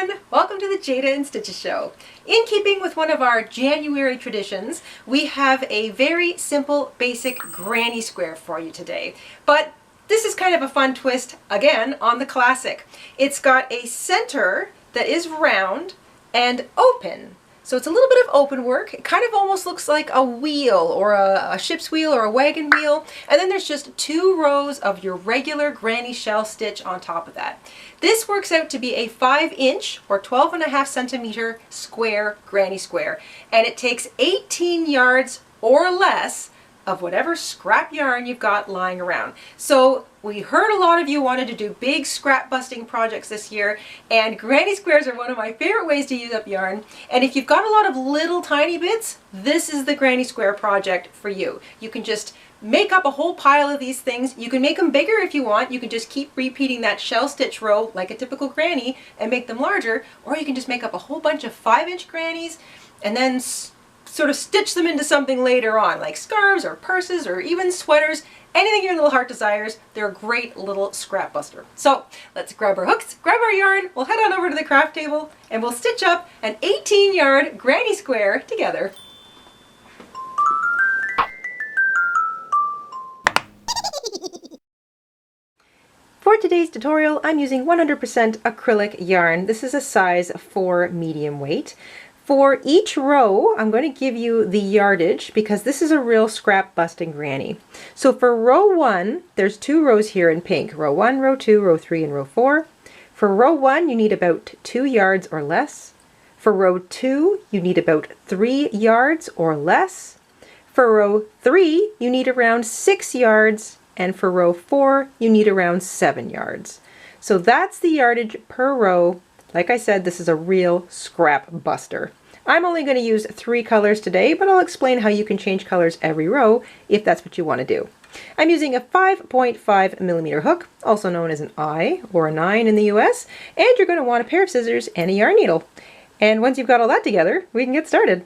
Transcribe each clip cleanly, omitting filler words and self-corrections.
everyone! Welcome to the Jayda InStitches show. In keeping with one of our January traditions, we have a very simple, basic granny square for you today. But this is kind of a fun twist, again, on the classic. It's got a center that is round and open. So it's a little bit of open work. It kind of almost looks like a wheel or a ship's wheel or a wagon wheel. And then there's just 2 rows of your regular granny shell stitch on top of that. This works out to be a 5-inch or 12.5 centimeter square granny square. And it takes 18 yards or less of whatever scrap yarn you've got lying around. So we heard a lot of you wanted to do big scrap busting projects this year, and granny squares are one of my favorite ways to use up yarn. And if you've got a lot of little tiny bits, this is the granny square project for you. You can just make up a whole pile of these things. You can make them bigger if you want. You can just keep repeating that shell stitch row like a typical granny and make them larger, or you can just make up a whole bunch of 5-inch grannies and then sort of stitch them into something later on, like scarves or purses or even sweaters. Anything your little heart desires. They're a great little scrap buster. So let's grab our hooks, grab our yarn, we'll head on over to the craft table and we'll stitch up an 18-yard granny square together. For today's tutorial, I'm using 100% acrylic yarn. This is a size 4 medium weight. For each row, I'm going to give you the yardage because this is a real scrap busting granny. So for row 1, there's 2 rows here in pink. Row 1, row 2, row 3, and row 4. For row 1, you need about 2 yards or less. For row 2, you need about 3 yards or less. For row 3, you need around 6 yards. And for row 4, you need around 7 yards. So that's the yardage per row. Like I said, this is a real scrap buster. I'm only going to use 3 colors today, but I'll explain how you can change colors every row if that's what you want to do. I'm using a 5.5 millimeter hook, also known as an I or a 9 in the US, and you're going to want a pair of scissors and a yarn needle. And once you've got all that together, we can get started.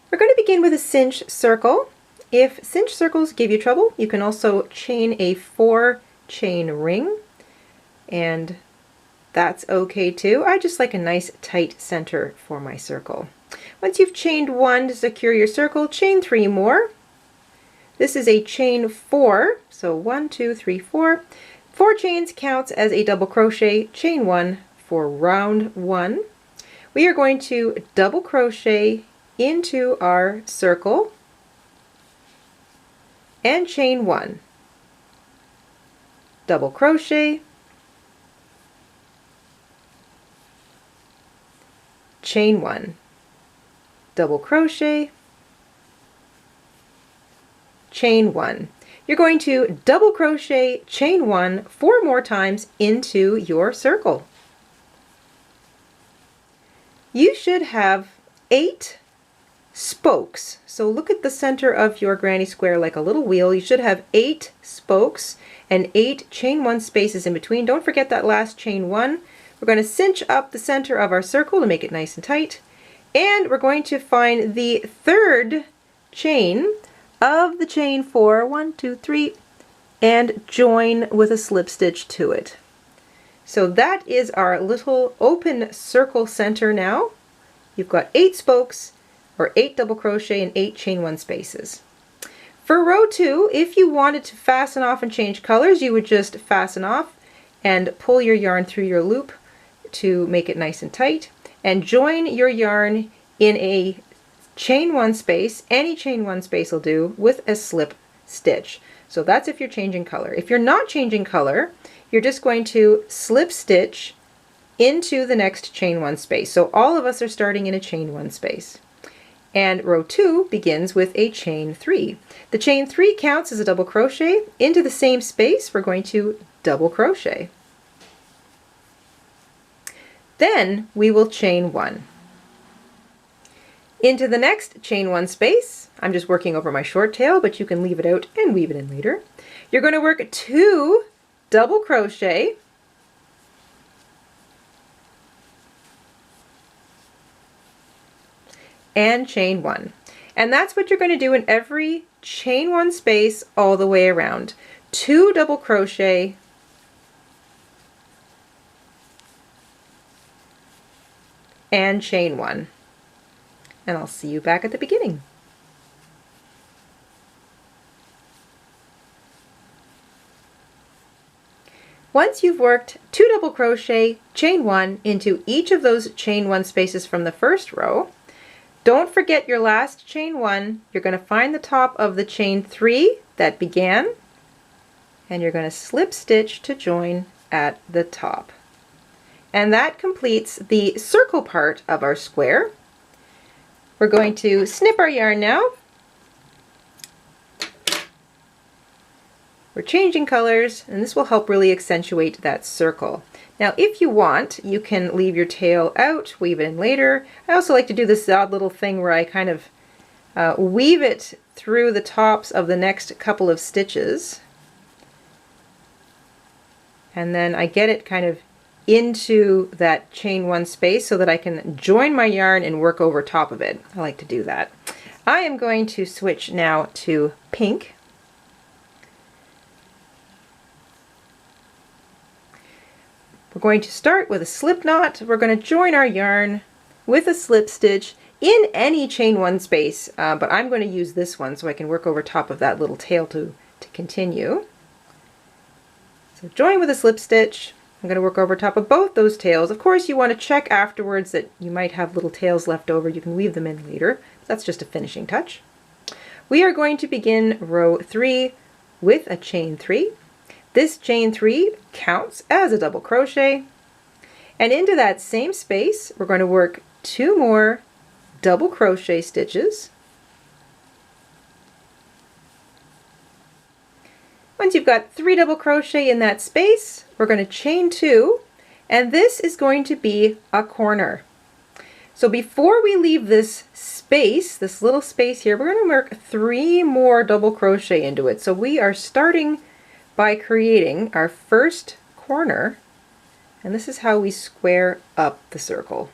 We're going to begin with a cinch circle. If cinch circles give you trouble, you can also chain a 4-chain ring, and that's okay too. I just like a nice tight center for my circle. Once you've chained 1 to secure your circle, chain 3 more. This is a chain 4, so 1, 2, 3, 4. 4 chains counts as a double crochet. Chain 1 for round 1. We are going to double crochet into our circle and chain 1, double crochet, chain 1, double crochet, chain 1. You're going to double crochet, chain 1 4 more times into your circle. You should have 8 spokes. So look at the center of your granny square like a little wheel. You should have 8 spokes and 8 chain 1 spaces in between. Don't forget that last chain 1. We're going to cinch up the center of our circle to make it nice and tight. And we're going to find the 3rd chain of the chain 4, 1, 2, 3, and join with a slip stitch to it. So that is our little open circle center now. You've got 8 spokes, or 8 double crochet and 8 chain 1 spaces. For row 2, if you wanted to fasten off and change colors, you would just fasten off and pull your yarn through your loop to make it nice and tight, and join your yarn in a chain 1 space. Any chain 1 space will do, with a slip stitch. So that's if you're changing color. If you're not changing color, you're just going to slip stitch into the next chain 1 space. So all of us are starting in a chain 1 space. And row 2 begins with a chain 3. The chain 3 counts as a double crochet. Into the same space, we're going to double crochet. Then we will chain 1. Into the next chain 1 space, I'm just working over my short tail, but you can leave it out and weave it in later. You're going to work 2 double crochet, and chain 1. And that's what you're going to do in every chain 1 space all the way around. 2 double crochet, and chain 1. And I'll see you back at the beginning. Once you've worked 2 double crochet, chain 1 into each of those chain 1 spaces from the first row, don't forget your last chain 1. You're going to find the top of the chain 3 that began, and you're going to slip stitch to join at the top. And that completes the circle part of our square. We're going to snip our yarn now. We're changing colors, and this will help really accentuate that circle. Now, if you want, you can leave your tail out, weave it in later. I also like to do this odd little thing where I kind of weave it through the tops of the next couple of stitches. And then I get it kind of into that chain 1 space so that I can join my yarn and work over top of it. I like to do that. I am going to switch now to pink. We're going to start with a slip knot. We're going to join our yarn with a slip stitch in any chain 1 space, but I'm going to use this one so I can work over top of that little tail to continue. So join with a slip stitch. I'm going to work over top of both those tails. Of course, you want to check afterwards that you might have little tails left over. You can weave them in later. That's just a finishing touch. We are going to begin row 3 with a chain 3. This chain 3 counts as a double crochet, and into that same space we're going to work 2 more double crochet stitches. Once you've got 3 double crochet in that space, we're going to chain 2, and this is going to be a corner. So before we leave this space, this little space here, we're going to work 3 more double crochet into it. So we are starting by creating our first corner, and this is how we square up the circle.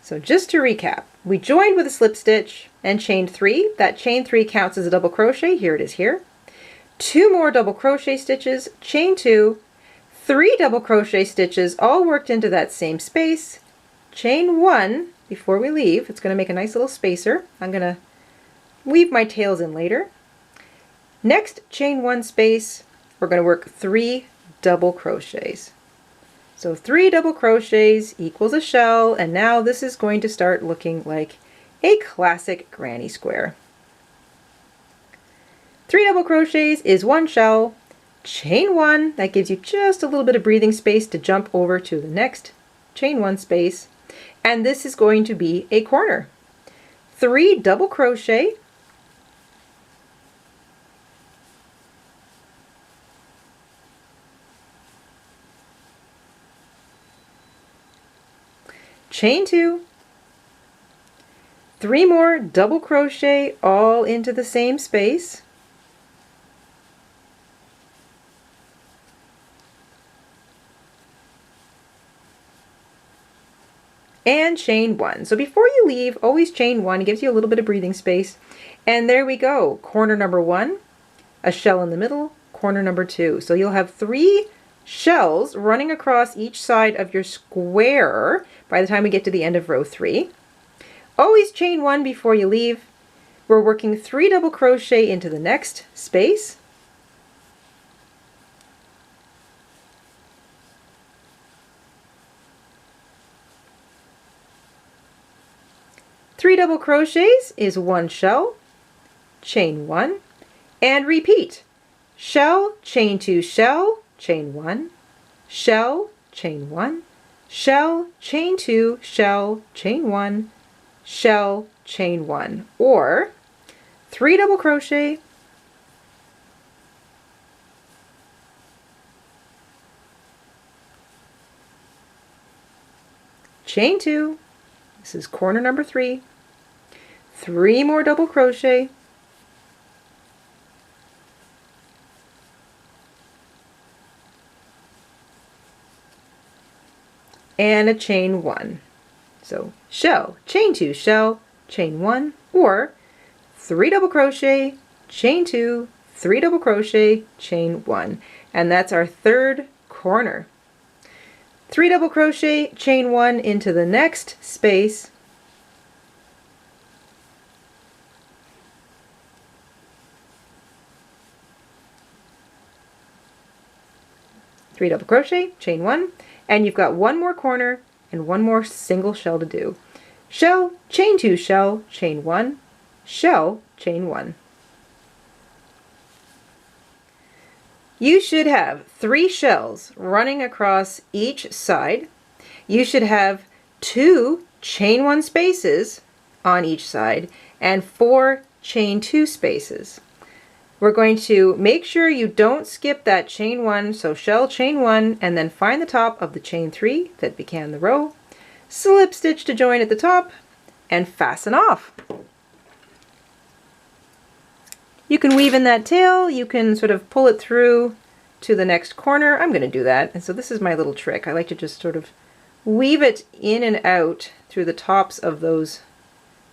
So just to recap, we joined with a slip stitch and chained 3. That chain 3 counts as a double crochet. Here it is here. 2 more double crochet stitches, chain 2, 3 double crochet stitches, all worked into that same space, chain 1 before we leave. It's going to make a nice little spacer. I'm going to weave my tails in later. Next chain 1 space, we're going to work 3 double crochets. So 3 double crochets equals a shell, and now this is going to start looking like a classic granny square. 3 double crochets is 1 shell, chain 1, that gives you just a little bit of breathing space to jump over to the next chain 1 space, and this is going to be a corner. 3 double crochet, chain 2, 3 more double crochet all into the same space, and chain 1. So before you leave, always chain 1. It gives you a little bit of breathing space. And there we go. Corner number 1, a shell in the middle, corner number 2. So you'll have 3 shells running across each side of your square by the time we get to the end of row 3. Always chain 1 before you leave. We're working 3 double crochet into the next space. Three double crochets is 1 shell, chain 1, and repeat. Shell, chain 2, shell, chain 1, shell, chain 1, shell, chain 2, shell, chain 1, shell, chain 1, or 3 double crochet, chain 2, this is corner number 3, 3 more double crochet, and a chain 1. So shell, chain 2, shell, chain 1, or 3 double crochet, chain 2, 3 double crochet, chain 1. And that's our third corner. 3 double crochet, chain 1 into the next space, 3 double crochet, chain 1, and you've got one more corner and one more single shell to do. Shell, chain 2, shell, chain 1, shell, chain 1. You should have 3 shells running across each side. You should have 2 chain 1 spaces on each side and 4 chain 2 spaces. We're going to make sure you don't skip that chain 1, so shell, chain 1, and then find the top of the chain 3 that began the row, slip stitch to join at the top, and fasten off. You can weave in that tail, you can sort of pull it through to the next corner. I'm going to do that, and so this is my little trick. I like to just sort of weave it in and out through the tops of those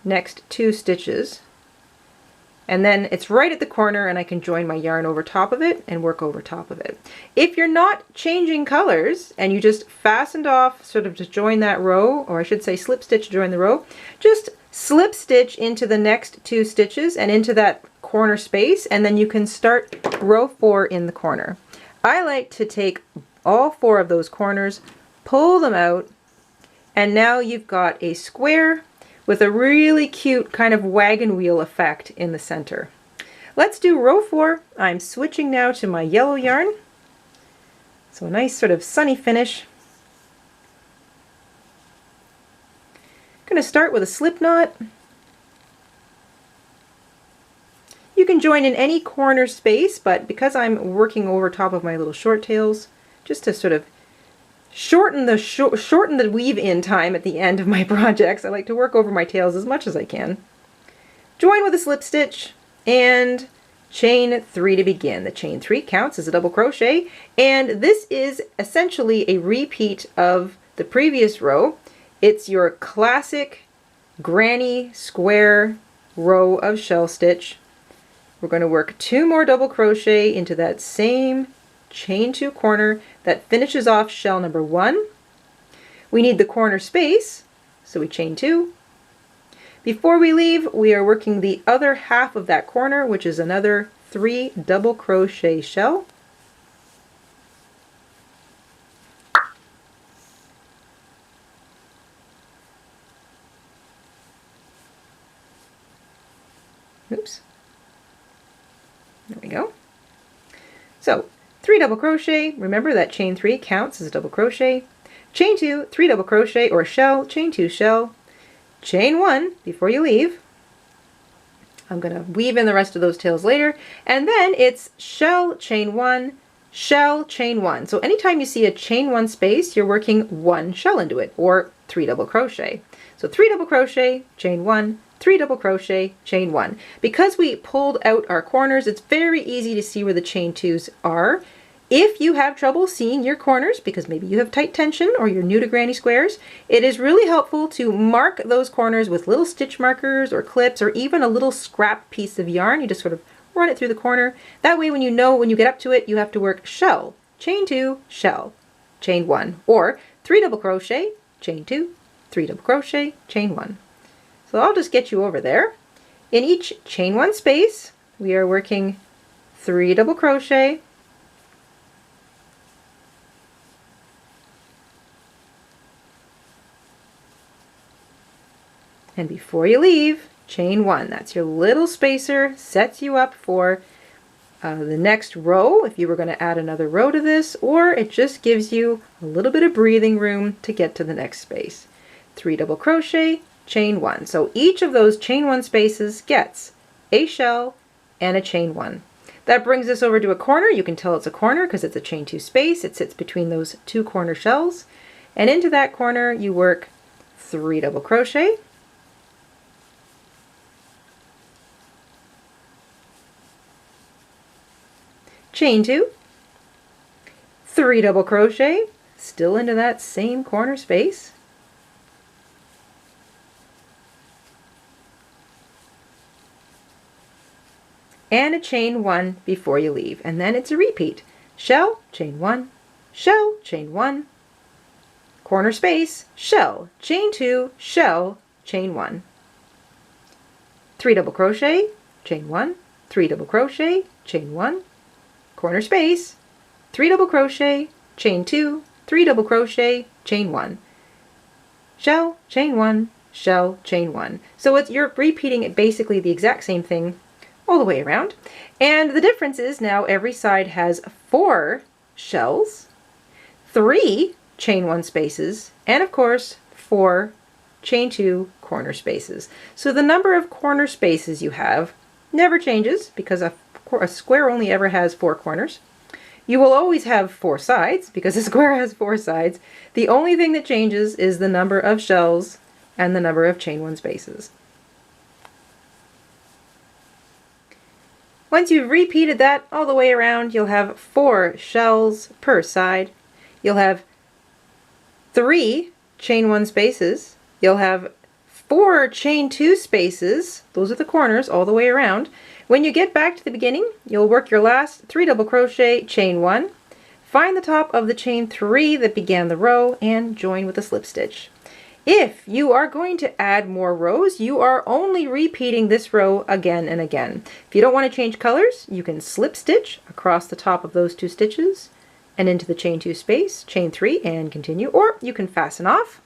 next 2 stitches. And then it's right at the corner and I can join my yarn over top of it and work over top of it. If you're not changing colors and you just fastened off sort of to join that row, or I should say slip stitch to join the row, just slip stitch into the next 2 stitches and into that corner space, and then you can start row 4 in the corner. I like to take all 4 of those corners, pull them out, and now you've got a square with a really cute kind of wagon wheel effect in the center. Let's do row 4. I'm switching now to my yellow yarn. So a nice sort of sunny finish. I'm going to start with a slip knot. You can join in any corner space, but because I'm working over top of my little short tails, just to sort of shorten the weave in time at the end of my projects, I like to work over my tails as much as I can. Join with a slip stitch and chain 3 to begin. The chain 3 counts as a double crochet, and this is essentially a repeat of the previous row. It's your classic granny square row of shell stitch. We're going to work 2 more double crochet into that same chain 2 corner that finishes off shell number 1. We need the corner space, so we chain 2. Before we leave, we are working the other half of that corner, which is another 3 double crochet shell. Oops. There we go. So 3 double crochet, remember that chain 3 counts as a double crochet, chain 2, 3 double crochet or shell, chain 2 shell, chain 1 before you leave. I'm going to weave in the rest of those tails later, and then it's shell, chain 1, shell, chain 1. So anytime you see a chain 1 space, you're working 1 shell into it, or 3 double crochet. So 3 double crochet, chain 1, 3 double crochet, chain 1. Because we pulled out our corners, it's very easy to see where the chain 2s are. If you have trouble seeing your corners, because maybe you have tight tension or you're new to granny squares, it is really helpful to mark those corners with little stitch markers or clips or even a little scrap piece of yarn. You just sort of run it through the corner. That way when you know when you get up to it, you have to work shell, chain 2, shell, chain 1, or 3 double crochet, chain 2, 3 double crochet, chain 1. So I'll just get you over there. In each chain 1 space, we are working 3 double crochet, and before you leave, chain 1. That's your little spacer, sets you up for the next row if you were going to add another row to this, or it just gives you a little bit of breathing room to get to the next space. 3 double crochet, chain 1. So each of those chain 1 spaces gets a shell and a chain 1. That brings us over to a corner. You can tell it's a corner because it's a chain 2 space. It sits between those 2 corner shells. And into that corner you work 3 double crochet, chain 2, 3 double crochet, still into that same corner space, and a chain 1 before you leave. And then it's a repeat. Shell, chain 1, shell, chain 1, corner space, shell, chain 2, shell, chain 1. 3 double crochet, chain 1, 3 double crochet, chain 1, corner space, 3 double crochet, chain 2, 3 double crochet, chain 1. Shell, chain 1, shell, chain 1. So you're repeating it basically the exact same thing all the way around. And the difference is now every side has 4 shells, 3 chain 1 spaces, and of course 4 chain 2 corner spaces. So the number of corner spaces you have never changes because a square only ever has 4 corners. You will always have 4 sides because a square has 4 sides. The only thing that changes is the number of shells and the number of chain 1 spaces. Once you've repeated that all the way around, you'll have 4 shells per side. You'll have 3 chain 1 spaces. You'll have 4 chain 2 spaces. Those are the corners all the way around. When you get back to the beginning, you'll work your last 3 double crochet, chain 1, find the top of the chain 3 that began the row, and join with a slip stitch. If you are going to add more rows, you are only repeating this row again and again. If you don't want to change colors, you can slip stitch across the top of those 2 stitches and into the chain 2 space, chain 3, and continue, or you can fasten off.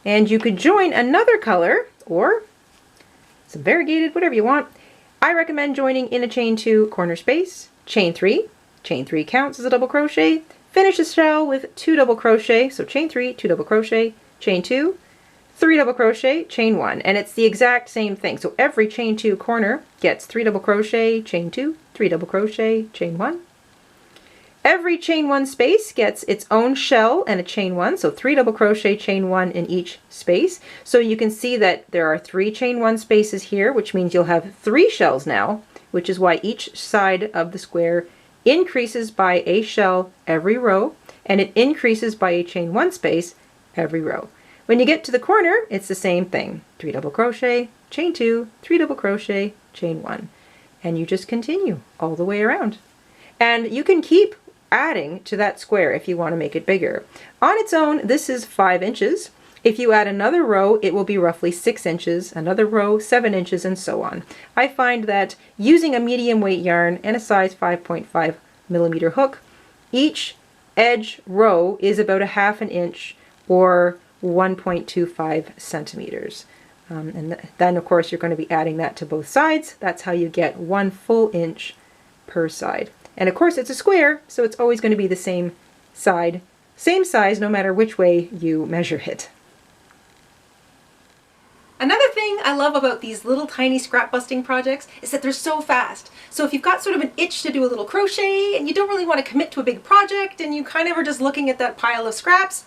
And you could join another color or some variegated, whatever you want. I recommend joining in a chain 2 corner space, chain 3 counts as a double crochet, finish the shell with 2 double crochet, so chain 3, 2 double crochet, chain 2, 3 double crochet, chain 1, and it's the exact same thing. So every chain 2 corner gets 3 double crochet, chain 2, 3 double crochet, chain 1. Every chain 1 space gets its own shell and a chain 1, so 3 double crochet, chain 1 in each space. So you can see that there are 3 chain 1 spaces here, which means you'll have 3 shells now, which is why each side of the square increases by a shell every row, and it increases by a chain 1 space every row. When you get to the corner, it's the same thing. 3 double crochet, chain 2, 3 double crochet, chain 1. And you just continue all the way around. And you can keep adding to that square if you want to make it bigger. On its own, this is 5 inches. If you add another row, it will be roughly 6 inches, another row 7 inches, and so on. I find that using a medium weight yarn and a size 5.5 millimeter hook, each edge row is about a ½ inch or 1.25 centimeters. And then of course you're going to be adding that to both sides. That's how you get 1 full inch per side. And of course it's a square, so it's always going to be the same size, no matter which way you measure it. Another thing I love about these little tiny scrap busting projects is that they're so fast. So if you've got sort of an itch to do a little crochet and you don't really want to commit to a big project and you kind of are just looking at that pile of scraps,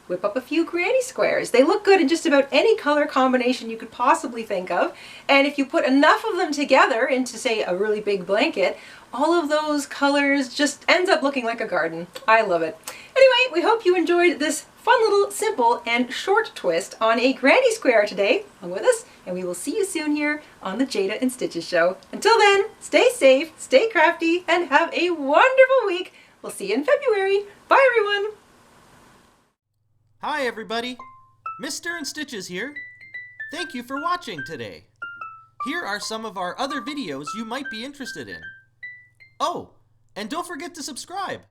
whip up a few granny squares. They look good in just about any color combination you could possibly think of. And if you put enough of them together into, say, a really big blanket, all of those colors just ends up looking like a garden. I love it. Anyway, we hope you enjoyed this fun little simple and short twist on a granny square today along with us, and we will see you soon here on the Jayda InStitches show. Until then, stay safe, stay crafty, and have a wonderful week. We'll see you in February. Bye everyone! Hi everybody, Mr. InStitches here. Thank you for watching today. Here are some of our other videos you might be interested in. Oh, and don't forget to subscribe.